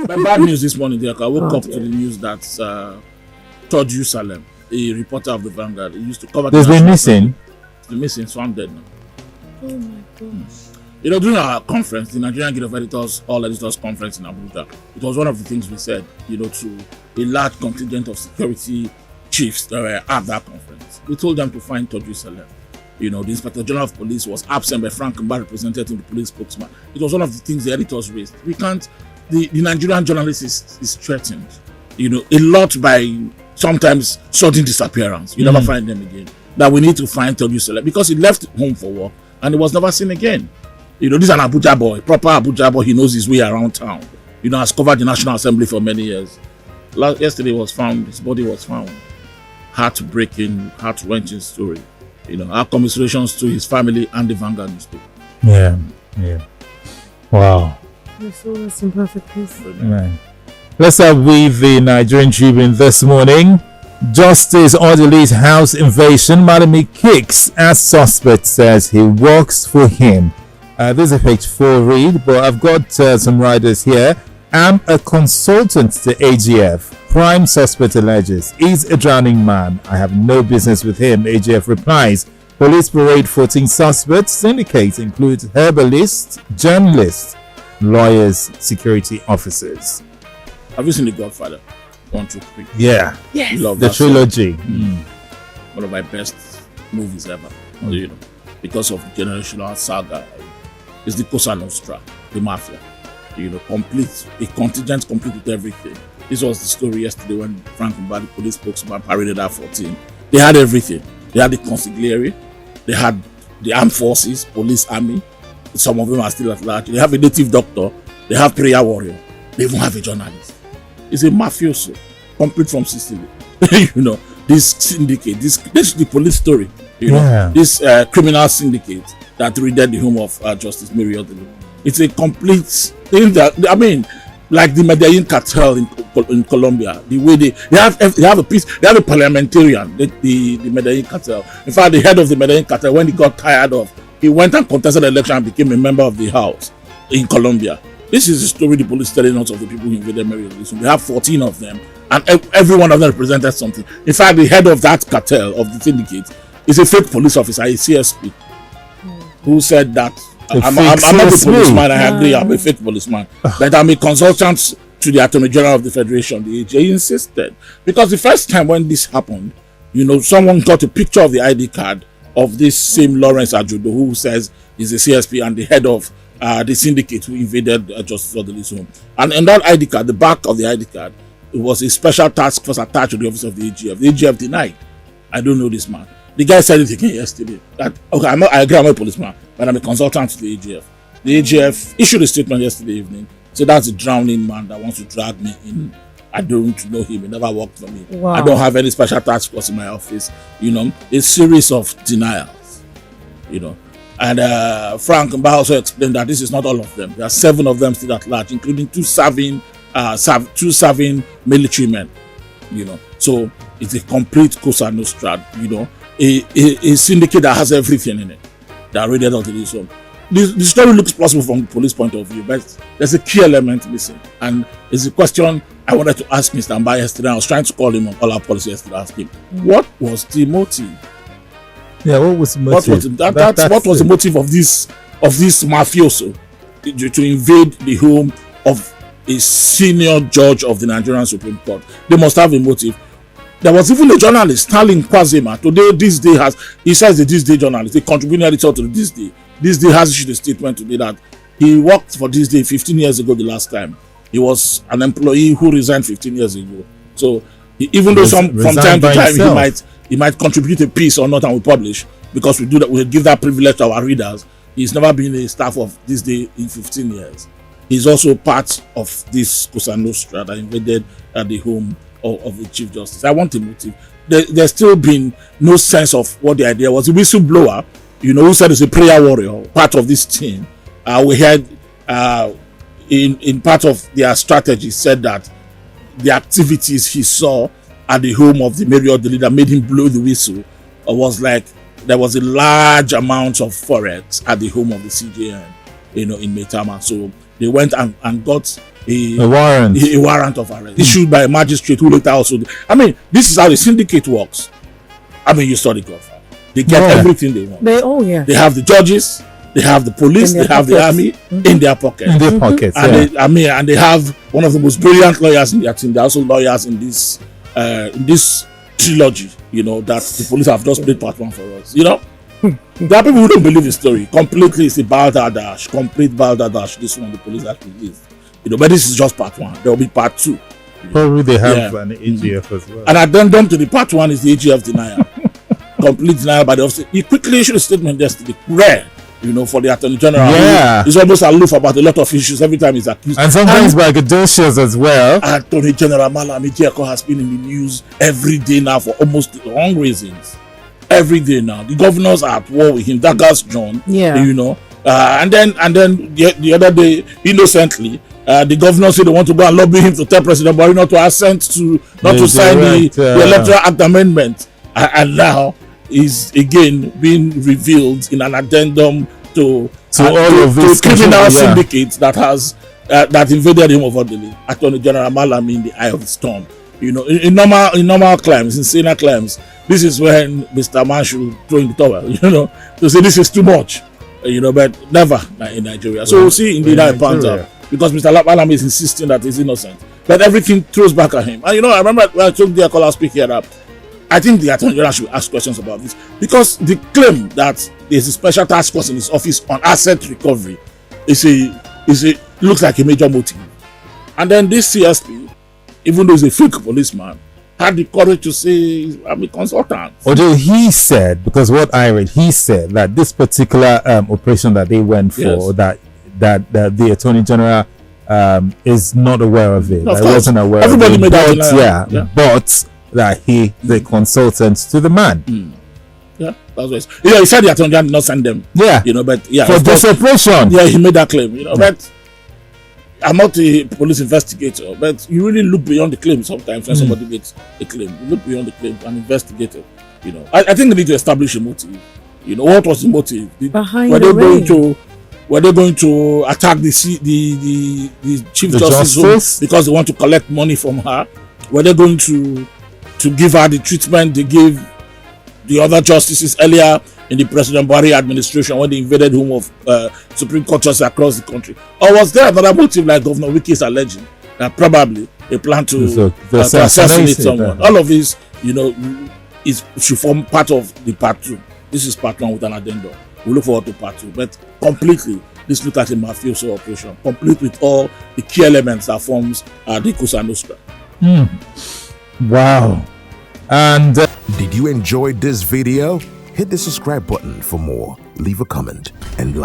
My bad news this morning, Derek. I woke up to the news that Todd Salem, a reporter of the Vanguard, he used to cover. There's been missing. The missing, so I'm dead now. Oh my gosh. You know, during our conference, the Nigerian Guild of Editors, All Editors Conference in Abuja, it was one of the things we said, you know, to a large contingent of security chiefs that were at that conference. We told them to find Todd Salem. You know, the Inspector General of Police was absent by Frank Mba, representing the police spokesman. It was one of the things the editors raised. We can't, the Nigerian journalist is threatened, you know, a lot by sometimes sudden disappearance. You never find them again. That we need to find Todd Salem because he left home for work and he was never seen again. You know, this is an Abuja boy, proper Abuja boy. He knows his way around town. You know, has covered the National Assembly for many years. Yesterday was found, his body was found. Heartbreaking, heart-wrenching story. You know, our commiserations to his family and the Vanguard newspaper. Yeah. Wow. Your soul is in perfect peace. Man. Let's start with the Nigerian Tribune this morning. Justice Odili's house invasion. Malami kicks as suspect says he works for him. This is a page 4 read, but I've got some writers here. I'm a consultant to AGF. Prime suspect alleges he's a drowning man. I have no business with him. AGF replies. Police parade 14 suspects. Syndicate includes herbalists, journalists, lawyers, security officers. Have you seen The Godfather? 1, 2, 3. Yeah. Yes. Love The that trilogy. one of my best movies ever. You know, because of generational saga. It's the Cosa Nostra, the mafia. You know, a contingent complete with everything. This was the story yesterday when Frank Mba, the police spokesman, paraded at 14. They had everything. They had the consigliere, they had the armed forces, police, army. Some of them are still at large. They have a native doctor. They have prayer warrior. They even have a journalist. It's a mafioso, complete from Sicily. You know, this syndicate, this is the police story. You know, this criminal syndicate that raided the home of Justice Mary Odili. It's a complete thing that, I mean, like the Medellin cartel in Colombia, the way they have a piece, they have a parliamentarian, the Medellin cartel. In fact, the head of the Medellin cartel, when he got tired of, he went and contested the election and became a member of the house in Colombia. This is the story the police telling us of the people who invaded Mary Odili. They have 14 of them, and every one of them represented something. In fact, the head of that cartel, of the syndicate, is a fake police officer, a CSP, who said that I'm not a policeman. I agree, I'm a fake policeman. But I'm a consultant to the Attorney General of the Federation, the AG. He insisted. Because the first time when this happened, you know, someone got a picture of the ID card of this same Lawrence Ajudo, who says he's a CSP and the head of the syndicate who invaded Justice Odili's home. And on that ID card, the back of the ID card, it was a special task force attached to the office of the AGF. The AGF denied. I don't know this man. The guy said it again yesterday. That, okay, I agree, I'm not a policeman, but I'm a consultant to the AGF. The AGF issued a statement yesterday evening. So that's a drowning man that wants to drag me in. I don't know him. He never worked for me. Wow. I don't have any special task force in my office. You know, a series of denials. You know, and Frank Mba also explained that this is not all of them. There are 7 of them still at large, including 2 serving military men. You know, so it's a complete Cosa Nostra. You know, a syndicate that has everything in it that raided out this home. The story looks plausible from the police point of view, but there's a key element missing, and it's a question I wanted to ask Mr. Mba yesterday. I was trying to call him on All Our Policy yesterday, ask him what was the motive. Yeah, what was the motive? What was the motive of this mafioso to invade the home of a senior judge of the Nigerian Supreme Court? They must have a motive. There was even a journalist, Stalin Kwazema. Today, This Day he says the This Day journalist, the contributing editor to the This Day. This Day has issued a statement today that he worked for This Day 15 years ago the last time. He was an employee who resigned 15 years ago. So, even though from time to time he might contribute a piece or not and we publish, because we do that, we give that privilege to our readers. He's never been a staff of This Day in 15 years. He's also part of this Cosa Nostra that invaded the home of the Chief Justice. I want a motive. There's still been no sense of what the idea was. The whistleblower, you know, who said he's a prayer warrior, part of this team. We heard in part of their strategy said that the activities he saw at the home of the Mary Odili that made him blow the whistle was like there was a large amount of forex at the home of the CJN, you know, in Maitama. So they went and got a warrant. A warrant of arrest issued by a magistrate who later also. I mean, this is how the syndicate works. I mean, you saw the Godfather. They get everything they want. They have the judges, they have the police, they have the army in their pockets. In their pockets, and they have one of the most brilliant lawyers in their team. They're also lawyers in this trilogy, you know, that the police have just played part 1 for us. You know, there are people who don't believe the story. Completely, it's a balderdash, complete balderdash. This one, the police actually is. You know, but this is just part 1. There will be part 2. Probably they have an AGF as well. And addendum to the part 1 is the AGF denial. Complete denial by the officer. He quickly issued a statement yesterday. Rare, you know, for the Attorney General. Yeah. He's almost aloof about a lot of issues every time he's accused. And sometimes braggadocious as well. Attorney General Malami has been in the news every day now for almost the wrong reasons. Every day now. The governors are at war with him. That's John. Yeah. You know. And then the other day, innocently, the governor said they want to go and lobby him to tell President Buhari not to assent to sign the Electoral Act amendment, and now is again being revealed in an addendum to all of this criminal syndicate that has that invaded him of Odili. Attorney General Malami in the eye of the storm. You know, in normal crimes, in senior crimes, this is when Mr. Man should throw in the towel. You know, to say this is too much. You know, but never in Nigeria. So we'll see indeed how it pans out. Because Mr. Malami is insisting that he's innocent. But everything throws back at him. And you know, I remember when I told the caller speak here that I think the Attorney General should ask questions about this. Because the claim that there's a special task force in his office on asset recovery looks like a major motive. And then this CSP, even though he's a fake policeman, had the courage to say, I'm a consultant. Although he said, because what I read, he said that this particular operation that they went for, that the Attorney General is not aware of it. No, of I wasn't aware Everybody of it. Everybody made that. Yeah, but that he, the consultant to the man. Yeah, that's what he said the Attorney General did not send them. Yeah. You know, but yeah. For this operation. Yeah, he made that claim, you know, but I'm not a police investigator, but you really look beyond the claim sometimes when somebody makes a claim. You look beyond the claim and investigate it. You know, I think they need to establish a motive. You know, what was the motive? Were they going to attack the Chief Justice because they want to collect money from her? Were they going to give her the treatment they gave the other justices earlier in the President Buhari administration when they invaded home of Supreme Court justices across the country? Or was there another motive like Governor Wike is alleging that probably they plan to assassinate someone? All of this, you know, should form part of the part 2. This is part 1 with an addendum. We look forward to part 2, but completely this looks like a mafioso operation, complete with all the key elements that forms the Cosa Nostra. Wow. And did you enjoy this video? Hit the subscribe button for more, leave a comment, and like.